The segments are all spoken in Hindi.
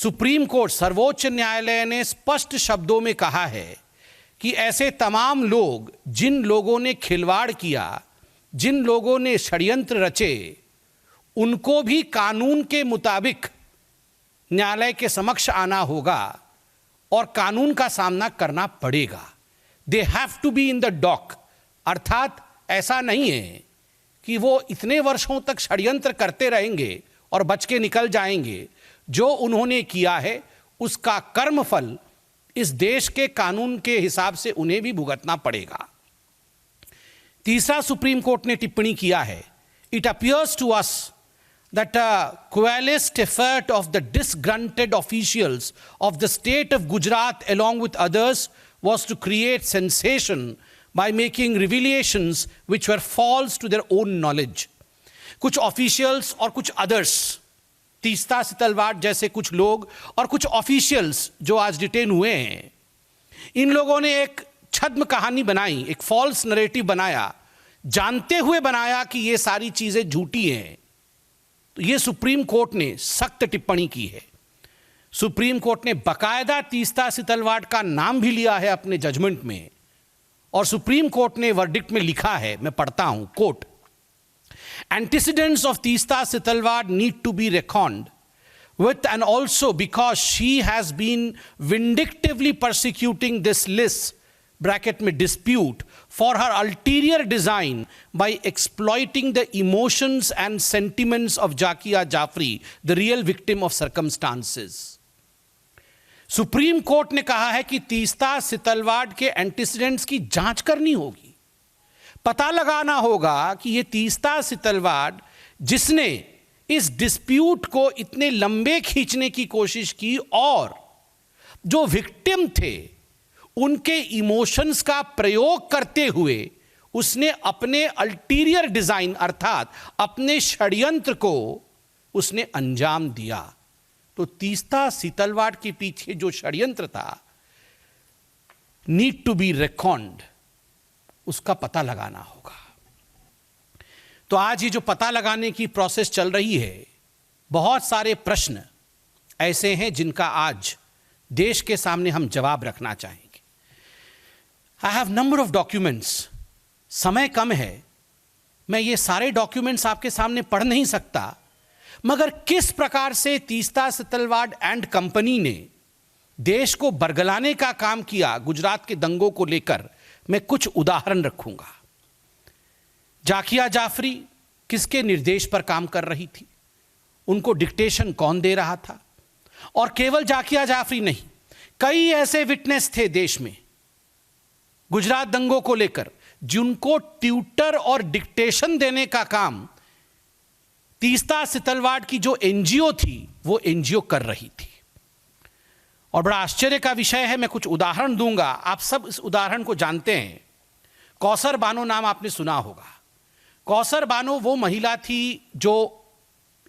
सुप्रीम कोर्ट, सर्वोच्च न्यायालय ने स्पष्ट शब्दों में कहा है कि ऐसे तमाम लोग, जिन लोगों ने खिलवाड़ किया, जिन लोगों ने षड्यंत्र रचे, उनको भी कानून के मुताबिक न्यायालय के समक्ष आना होगा और कानून का सामना करना पड़ेगा। They have to be in the dock. अर्थात ऐसा नहीं है कि वो इतने वर्षों तक षड्यंत्र करते रहेंगे और बच के निकल जाएंगे। जो उन्होंने किया है उसका कर्मफल इस देश के कानून के हिसाब से उन्हें भी भुगतना पड़ेगा। तीसरा सुप्रीम कोर्ट ने टिप्पणी किया है, it appears to us that a coalesced effort of the disgruntled officials of the state of Gujarat along with others was to create sensation by making revelations which were false to their own knowledge. कुछ ऑफिशियल्स और कुछ अदर्स, तीस्ता सितलवाड़ जैसे कुछ लोग और कुछ ऑफिशियल्स जो आज डिटेन हुए हैं, इन लोगों ने एक छद्म कहानी बनाई, एक फॉल्स नरेटिव बनाया, जानते हुए बनाया कि ये सारी चीजें झूठी हैं। तो ये सुप्रीम कोर्ट ने सख्त टिप्पणी की है। सुप्रीम कोर्ट ने बकायदा तीस्ता सितलवाड़ का नाम भी लिया है अपने जजमेंट में, और सुप्रीम कोर्ट ने वर्डिक्ट में लिखा है, मैं पढ़ता हूं, coat, antecedents of Teesta Sitalwad need to be reckoned with, and also because she has been vindictively persecuting this list bracket में dispute for her ulterior design by exploiting the emotions and sentiments of Zakia Jafri, the real victim of circumstances. Supreme court ने कहा है कि तीस्ता सितलवाड़ के एंटीसीडेंट्स की जांच करनी होगी, पता लगाना होगा कि ये तीस्ता सितलवाड़ जिसने इस डिस्प्यूट को इतने लंबे खींचने की कोशिश की और जो विक्टिम थे उनके इमोशंस का प्रयोग करते हुए उसने अपने अल्टीरियर डिजाइन अर्थात अपने षड्यंत्र को उसने अंजाम दिया। तो तीस्ता सितलवाड़ के पीछे जो षड्यंत्र था, नीड टू बी रेकॉन्ड, उसका पता लगाना होगा। तो आज ये जो पता लगाने की प्रोसेस चल रही है, बहुत सारे प्रश्न ऐसे हैं जिनका आज देश के सामने हम जवाब रखना चाहेंगे। I have number of documents, समय कम है, मैं ये सारे डॉक्यूमेंट्स आपके सामने पढ़ नहीं सकता, मगर किस प्रकार से तीस्ता सितलवाड़ एंड कंपनी ने देश को बरगलाने का काम किया गुजरात के दंगों को लेकर, मैं कुछ उदाहरण रखूंगा। जाकिया जाफरी किसके निर्देश पर काम कर रही थी, उनको डिक्टेशन कौन दे रहा था, और केवल जाकिया जाफरी नहीं, कई ऐसे विटनेस थे देश में गुजरात दंगों को लेकर जिनको ट्यूटर और डिक्टेशन देने का काम तीस्ता सितलवाड़ की जो एनजीओ थी वो एनजीओ कर रही थी। और बड़ा आश्चर्य का विषय है, मैं कुछ उदाहरण दूंगा, आप सब इस उदाहरण को जानते हैं। कौसर बानो नाम आपने सुना होगा। कौसर बानो वो महिला थी जो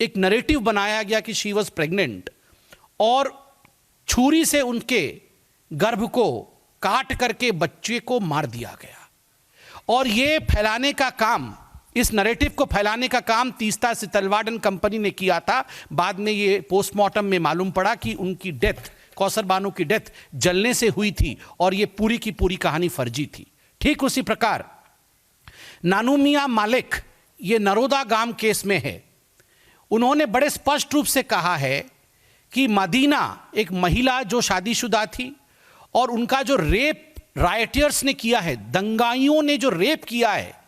एक नरेटिव बनाया गया कि शी वॉज प्रेग्नेंट और छुरी से उनके गर्भ को काट करके बच्चे को मार दिया गया, और ये फैलाने का काम, इस नरेटिव को फैलाने का काम तीस्ता सितलवाड़ एंड कंपनी ने किया था। बाद में ये पोस्टमार्टम में मालूम पड़ा कि उनकी डेथ, कौसर बानो की डेथ जलने से हुई थी और ये पूरी की पूरी कहानी फर्जी थी। ठीक उसी प्रकार नानू मियां मालिक, ये नरोदा गांव केस में है, उन्होंने बड़े स्पष्ट रूप से कहा है कि मदीना एक महिला जो शादीशुदा थी और उनका जो रेप राइटियर्स ने किया है, दंगाइयों ने जो रेप किया है,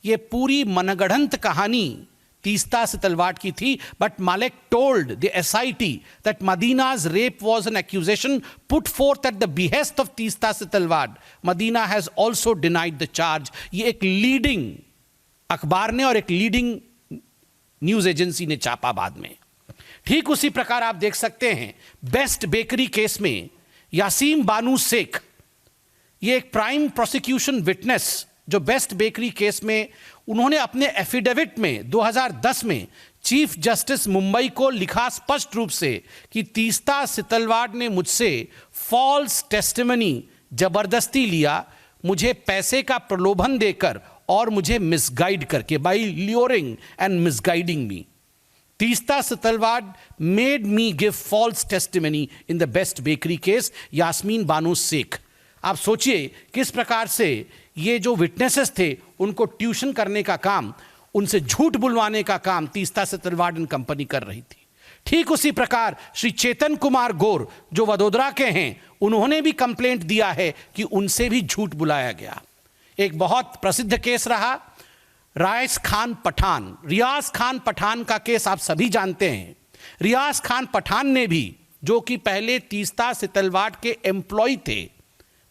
ये पूरी मनगढ़ंत कहानी तीस्ता सितलवाड़ की थी। But Malik told the SIT that Madina's rape was an accusation put forth at the behest of Teesta Setalvad. Madina has also denied the charge. ये एक लीडिंग अखबार ने और एक लीडिंग न्यूज एजेंसी ने छापा बाद में। ठीक उसी प्रकार आप देख सकते हैं बेस्ट बेकरी केस में यासीम बानू शेख, ये एक प्राइम प्रोसिक्यूशन विटनेस जो बेस्ट बेकरी केस में, उन्होंने अपने एफिडेविट में 2010 में चीफ जस्टिस मुंबई को लिखा स्पष्ट रूप से कि तीस्ता सितलवाड़ ने मुझसे फॉल्स टेस्टिमनी जबरदस्ती लिया, मुझे पैसे का प्रलोभन देकर और मुझे मिसगाइड करके, by luring and misguiding me. Teesta Setalvad made me give false testimony in the best bakery case, Yasmeen Bano Sheikh. आप सोचिए किस प्रकार से ये जो विटनेसेस थे उनको ट्यूशन करने का काम, उनसे झूठ बुलवाने का काम तीस्ता सितलवाड़ एंड कंपनी कर रही थी। ठीक उसी प्रकार श्री चेतन कुमार गौर जो वडोदरा के हैं, उन्होंने भी कंप्लेंट दिया है कि उनसे भी झूठ बुलाया गया। एक बहुत प्रसिद्ध केस रहा रियाज खान पठान का केस आप सभी जानते हैं। रियाज खान पठान ने भी, जो कि पहले तीस्ता सितलवाड़ के एम्प्लॉय थे,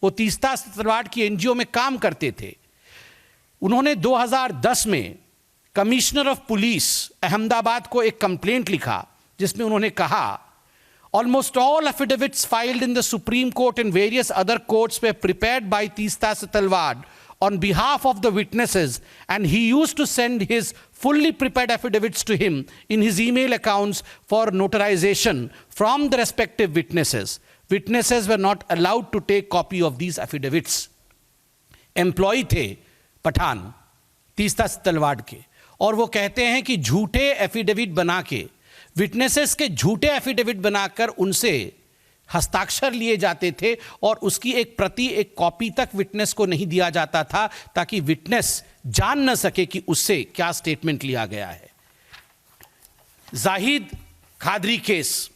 वो तीस्ता सितलवाड़ की एनजीओ में काम करते थे, उन्होंने 2010 में कमिश्नर ऑफ पुलिस अहमदाबाद को एक कंप्लेंट लिखा जिसमें उन्होंने कहा almost all affidavits filed in the supreme court and various other courts they prepared by Teesta Setalvad on behalf of the witnesses, and he used to send his fully prepared affidavits to him in his email accounts for notarization from the respective witnesses. Witnesses were not allowed to take copy of these affidavits. Employee थे पठान तीस्ता सितलवाड़ के, और वो कहते हैं कि झूठे एफिडेविट बना के, विटनेसेस के झूठे एफिडेविट बनाकर उनसे हस्ताक्षर लिए जाते थे और उसकी एक प्रति, एक कॉपी तक विटनेस को नहीं दिया जाता था, ताकि विटनेस जान न सके कि उससे क्या स्टेटमेंट लिया गया है। जाहिद खादरी केस,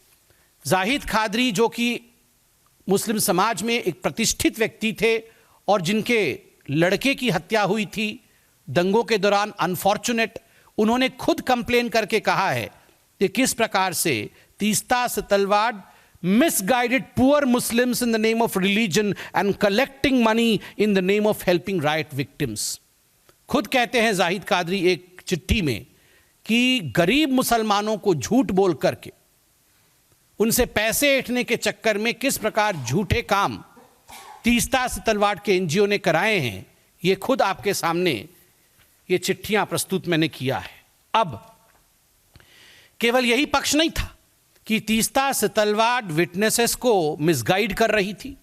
जाहिद खादरी जो कि मुस्लिम समाज में एक प्रतिष्ठित व्यक्ति थे और जिनके लड़के की हत्या हुई थी दंगों के दौरान, अनफॉर्चुनेट, उन्होंने खुद कंप्लेन करके कहा है कि किस प्रकार से Teesta Setalvad misguided poor Muslims in the name of religion and collecting money in the name of helping riot victims. खुद कहते हैं जाहिद खादरी एक चिट्ठी में कि गरीब मुसलमानों को झूठ बोल करके उनसे पैसे ऐंठने के चक्कर में किस प्रकार झूठे काम तीस्ता सितलवाड़ के एनजीओ ने कराए हैं, ये खुद आपके सामने ये चिट्ठियां प्रस्तुत मैंने किया है। अब केवल यही पक्ष नहीं था कि तीस्ता सितलवाड़ विटनेसेस को मिसगाइड कर रही थी,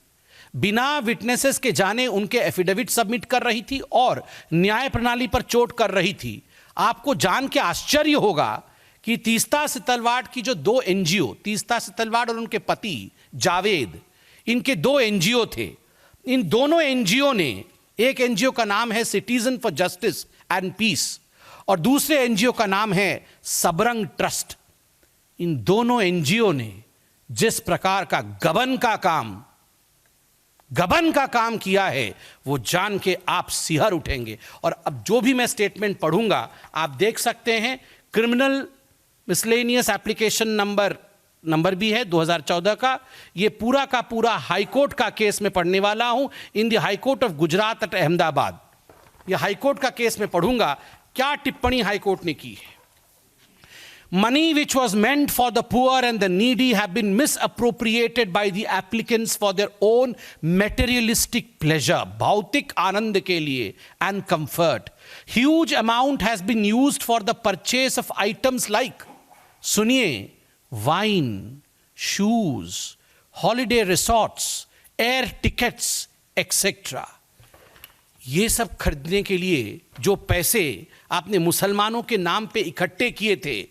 बिना विटनेसेस के जाने उनके एफिडेविट सबमिट कर रही थी और न्याय प्रणाली पर चोट कर रही थी। आपको जान के आश्चर्य होगा कि तीस्ता सितलवाड़ की जो दो एनजीओ, तीस्ता सितलवाड़ और उनके पति जावेद, इनके दो एनजीओ थे। इन दोनों एनजीओ ने, एक एनजीओ का नाम है citizen for justice and peace और दूसरे एनजीओ का नाम है सबरंग ट्रस्ट। इन दोनों एनजीओ ने जिस प्रकार का गबन का काम किया है, वो जान के आप सिहर उठेंगे। और अब जो भी मैं स्टेटमेंट पढ़ूंगा आप देख सकते हैं, क्रिमिनल मिसलेनियस एप्लीकेशन नंबर भी है 2014 का। ये पूरा का पूरा हाईकोर्ट का केस में पढ़ने वाला हूं, in the high court of Gujarat at Ahmedabad. ये हाईकोर्ट का केस में पढ़ूंगा, क्या टिप्पणी हाईकोर्ट ने की है। Money which was meant for the poor and the needy have been misappropriated by the applicants for their own materialistic pleasure, भौतिक आनंद के लिए and comfort. Huge amount has been used for the purchase of items like, सुनिए, wine, shoes, holiday resorts, air tickets, etc. ये सब खरीदने के लिए जो पैसे आपने मुसलमानों के नाम पे इकट्ठे किए थे,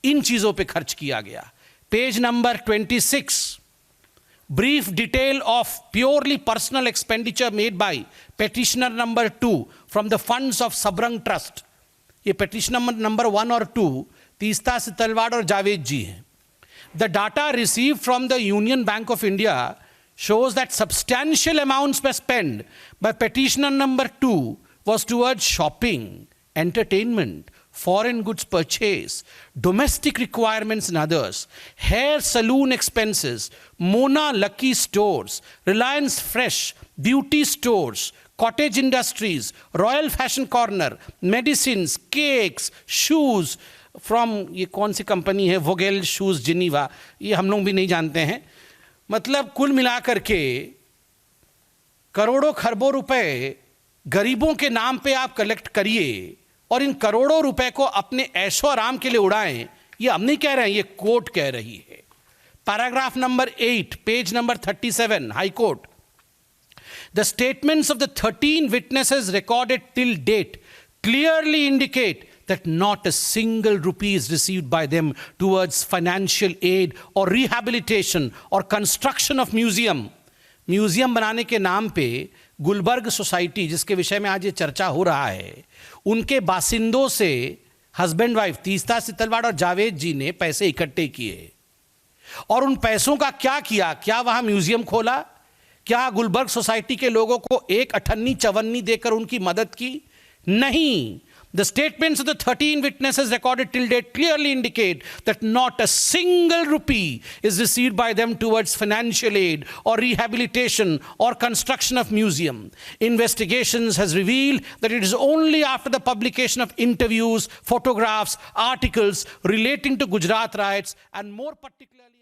इन चीजों पे खर्च किया गया। Page number 26, brief detail of purely personal expenditure made by petitioner number 2 from the funds of Sabrang trust. ये पेटिशनर नंबर 1 और 2 तीस्ता सितलवाड़ और जावेद जी हैं। The data received from the union bank of India shows that substantial amounts were spent by petitioner number 2 was towards shopping, entertainment, foreign goods purchase, domestic requirements and others, hair salon expenses, Mona Lucky stores, Reliance Fresh, beauty stores, cottage industries, Royal Fashion Corner, medicines, cakes, shoes from ये कौन सी कंपनी है, वोगेल शूज जिनीवा, ये हम लोग भी नहीं जानते हैं। मतलब कुल मिलाकर के करोड़ों खरबों रुपए गरीबों के नाम पे आप कलेक्ट करिए और इन करोड़ों रुपए को अपने ऐशो आराम के लिए उड़ाएं। ये हम नहीं कह रहे हैं, ये कोर्ट कह रही है। Paragraph number 8, page number 37, high court. The statements of the 13 witnesses recorded till date clearly indicate that not a single rupee is received by them towards financial aid or rehabilitation or construction of museum. Museum बनाने के नाम पे गुलबर्ग सोसाइटी, जिसके विषय में आज ये चर्चा हो रहा है, उनके बासिंदों से हस्बैंड वाइफ तीस्ता सितलवाड़ और जावेद जी ने पैसे इकट्ठे किए और उन पैसों का क्या किया? क्या वहां म्यूजियम खोला? क्या गुलबर्ग सोसाइटी के लोगों को एक अठन्नी चवन्नी देकर उनकी मदद की? नहीं. The statements of the 13 witnesses recorded till date clearly indicate that not a single rupee is received by them towards financial aid or rehabilitation or construction of museum. Investigations has revealed that it is only after the publication of interviews, photographs, articles relating to Gujarat riots and more particularly